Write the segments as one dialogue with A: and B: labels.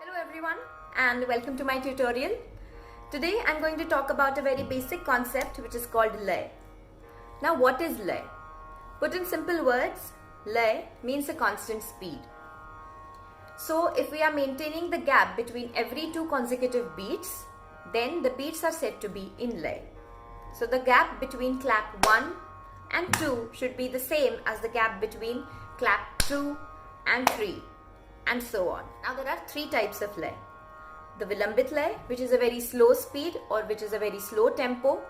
A: Hello everyone and welcome to my tutorial. Today I'm going to talk about a very basic concept which is called Laya. Now what is Laya? Put in simple words, Laya means a constant speed. So if we are maintaining the gap between every two consecutive beats, then the beats are said to be in Laya. So the gap between clap 1 and 2 should be the same as the gap between clap 2 and 3. And so on. Now there are three types of Laya. The Vilambit Laya, which is a very slow speed or which is a very slow tempo.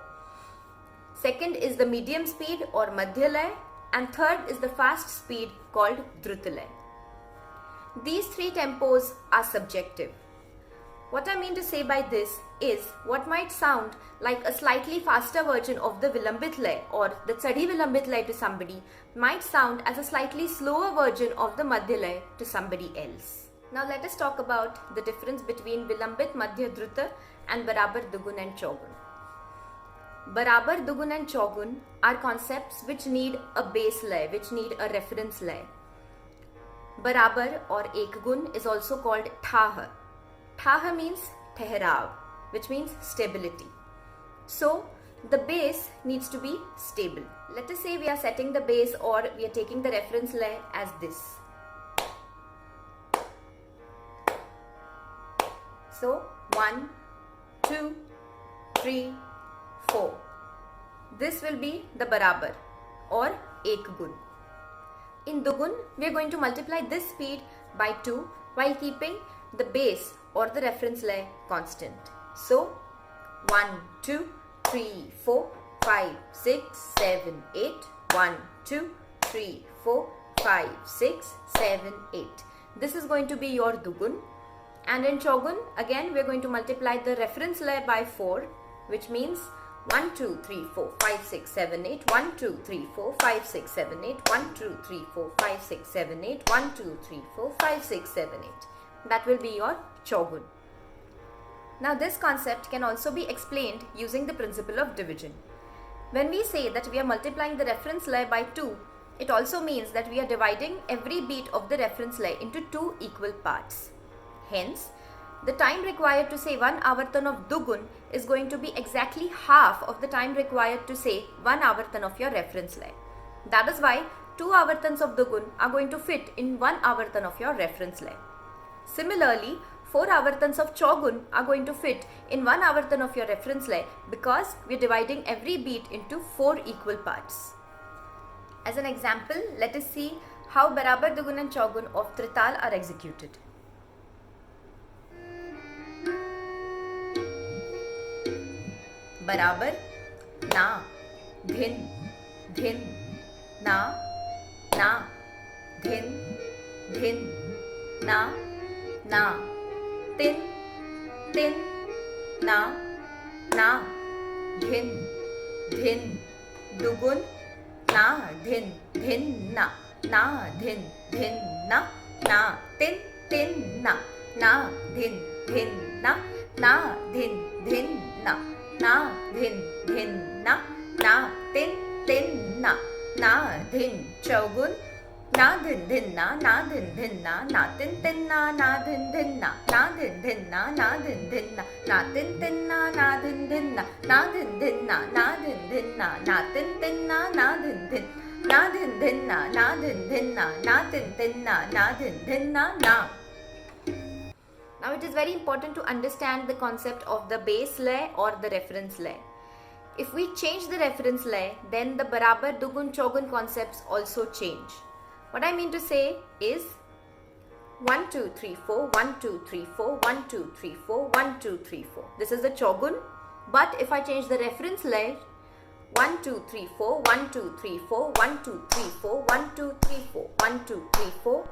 A: Second is the medium speed or Madhya Laya. And third is the fast speed called Drut Laya. These three tempos are subjective. What I mean to say by this is what might sound like a slightly faster version of the Vilambit Laya or the Chadi Vilambit Laya to somebody might sound as a slightly slower version of the Madhya Laya to somebody else. Now let us talk about the difference between Vilambit, Madhya, Druta and Barabar, Dugun and Chaugun. Barabar, Dugun and Chaugun are concepts which need a base laya, which need a reference laya. Barabar or Ekgun is also called Thaha. Thaha means Teherav, which means stability. So, the base needs to be stable. Let us say we are setting the base or we are taking the reference laya as this. So, 1, 2, 3, 4. This will be the Barabar or Ekgun. In Dugun, we are going to multiply this speed by 2 while keeping the base or the reference laya constant. So 1, 2, 3, 4, 5, 6, 7, 8. 1, 2, 3, 4, 5, 6, 7, 8. This is going to be your Dugun. And in Chaugun, again we are going to multiply the reference laya by 4, which means 1, 2, 3, 4, 5, 6, 7, 8. 1, 2, 3, 4, 5, 6, 7, 8. 1, 2, 3, 4, 5, 6, 7, 8. 1, 2, 3, 4, 5, 6, 7, 8. That will be your Chaugun. Now this concept can also be explained using the principle of division. When we say that we are multiplying the reference laya by 2, it also means that we are dividing every beat of the reference laya into 2 equal parts. Hence, the time required to say 1 avartan of Dugun is going to be exactly half of the time required to say 1 avartan of your reference laya. That is why 2 avartans of Dugun are going to fit in 1 avartan of your reference laya. Similarly, 4 avartans of Chaugun are going to fit in 1 avartan of your reference laya because we are dividing every beat into 4 equal parts. As an example, let us see how Barabar, Dugun and Chaugun of Trital are executed. Barabar, na, dhin, dhin, na, dhin, dhin, na, tin, tin, na, dhin, dhin, Dugun, na, dhin, dhin, na, dhin, dhin, na, tin, tin, na, dhin, dhin, na, dhin, dhin, na, dhin, dhin, na, tin, tin, na, dhin, Chaugun, na dhin dhin na dhin dhin na tin tin na dhin dhin na dhin dhin na dhin dhin na tin tin na dhin dhin na dhin dhin na dhin dhin na tin tin na dhin dhin dhin na dhin dhin na tin tin na dhin dhin na. Now it is very important to understand the concept of the base laya or the reference laya. If we change the reference laya, then the Barabar, Dugun, Chaugun concepts also change. What I mean to say is 1, 2, 3, 4, 1, 2, 3, 4, 1, 2, 3, 4, 1, 2, 3, 4. This is the Chaugun. But if I change the reference laya, 1, 2, 3, 4, 1, 2, 3, 4, 1, 2, 3, 4, 1, 2, 3, 4, 1, 2, 3, 4.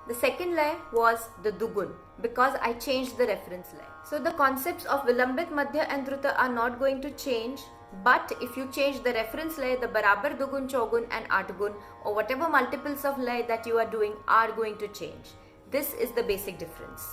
A: The second laya was the Dugun because I changed the reference laya. So the concepts of Vilambit, Madhya and Druta are not going to change. But if you change the reference laya, the Barabar, Dugun, Chaugun and Atgun or whatever multiples of laya that you are doing are going to change. This is the basic difference.